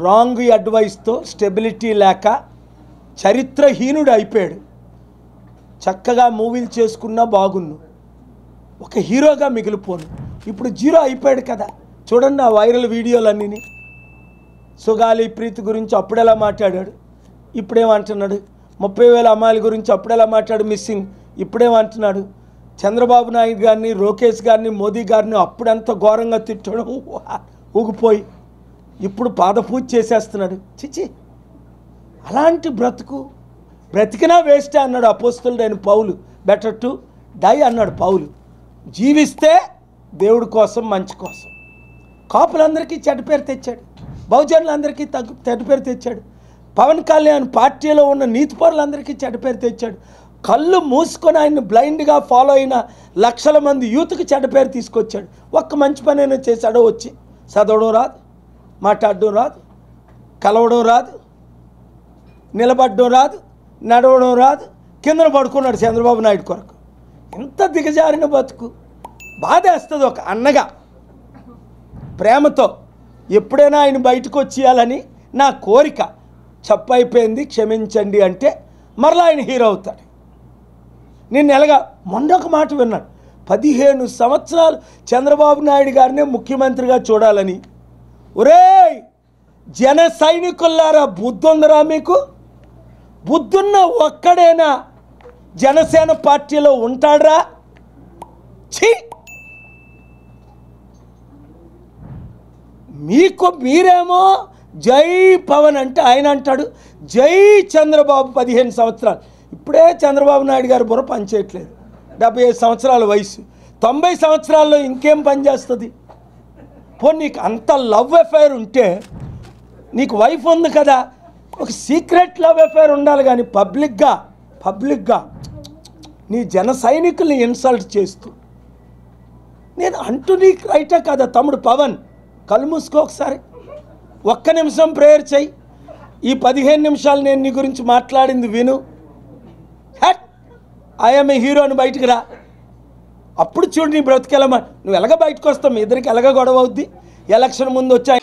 Wrong అడ్వైస్తో stability లేక చరిత్రహీనుడు అయిపోయాడు. చక్కగా మూవీలు చేసుకున్నా బాగున్ను, ఒక హీరోగా మిగిలిపోను. ఇప్పుడు జీరో అయిపోయాడు కదా. చూడండి ఆ వైరల్ వీడియోలన్నీ. సుగాలి ప్రీతి గురించి అప్పుడెలా మాట్లాడాడు, ఇప్పుడేమంటున్నాడు. 30,000 అమ్మాయిల గురించి అప్పుడెలా మాట్లాడు మిస్సింగ్, ఇప్పుడేమంటున్నాడు. చంద్రబాబు నాయుడు గారిని, లోకేష్ గారిని, మోదీ గారిని అప్పుడంత ఘోరంగా తిట్టడం ఊగిపోయి ఇప్పుడు పాదపూజ చేసేస్తున్నాడు. చిచి, అలాంటి బ్రతికినా వేస్టే అన్నాడు అపోస్తలుడైన పౌలు. బెటర్ టు డై అన్నాడు పౌలు. జీవిస్తే దేవుడి కోసం, మంచి కోసం. కాపులందరికీ చెడ్డ పేరు తెచ్చాడు, బహుజనులందరికీ చెడ్డ పేరు తెచ్చాడు. పవన్ కళ్యాణ్ పార్టీలో ఉన్న నీతిపరులందరికీ చెడ్డ పేరు తెచ్చాడు. కళ్ళు మూసుకొని ఆయన బ్లైండ్గా ఫాలో అయిన లక్షల మంది యూత్కి చెడ్డ పేరు తీసుకొచ్చాడు. ఒక్క మంచి పని అయినా చేశాడో? వచ్చి చదవడం రాదు, మాట్లాడడం రాదు, కలవడం రాదు, నిలబడడం రాదు, నడవడం రాదు, కిందన పడుకున్నాడు చంద్రబాబు నాయుడు కొరకు. ఎంత దిగజారిన బతుకు. బాధేస్తుంది ఒక అన్నగా, ప్రేమతో. ఎప్పుడైనా ఆయన బయటకు వచ్చేయాలని నా కోరిక. చెప్పైపోయింది, క్షమించండి అంటే మరలా ఆయన హీరో అవుతాడు. నేను ఎలాగా మొన్న ఒక మాట విన్నాను, 15 సంవత్సరాలు చంద్రబాబు నాయుడు గారినే ముఖ్యమంత్రిగా చూడాలని. ఒరేయ్ జన సైనికులారా, బుద్ధుందరా మీకు? బుద్ధున్న ఒక్కడైనా జనసేన పార్టీలో ఉంటాడ్రా? ఛీ, మీకు మీరేమో జై పవన్ అంటే ఆయన అంటాడు జై చంద్రబాబు. 15 సంవత్సరాలు. ఇప్పుడే చంద్రబాబు నాయుడు గారు బుర్ర పనిచేయట్లేదు. 75 సంవత్సరాల వయసు. 90 సంవత్సరాల్లో ఇంకేం పనిచేస్తుంది? పోనీ నీకు అంత లవ్ అఫైర్ ఉంటే, నీకు వైఫ్ ఉంది కదా, ఒక సీక్రెట్ లవ్ అఫైర్ ఉండాలి. కానీ పబ్లిక్గా నీ జన సైనికుల్ని ఇన్సల్ట్ చేస్తూ, నేను అంటూ నీకు రైటా కదా తమ్ముడు పవన్? కళ్ళు మూసుకో ఒకసారి, ఒక్క నిమిషం ప్రేయర్ చెయ్యి. ఈ 15 నిమిషాలు నేను నీ గురించి మాట్లాడింది విను. ఐఎమ్ ఏ హీరో అని బయటికి రా. అప్పుడు చూడు నీ బ్రతికెళ్ళమా. నువ్వు ఎలాగ బయటకు వస్తావు? మీ ఇద్దరికి ఎలాగ గొడవ అవుద్ది? ఎలక్షన్ ముందు వచ్చాయి.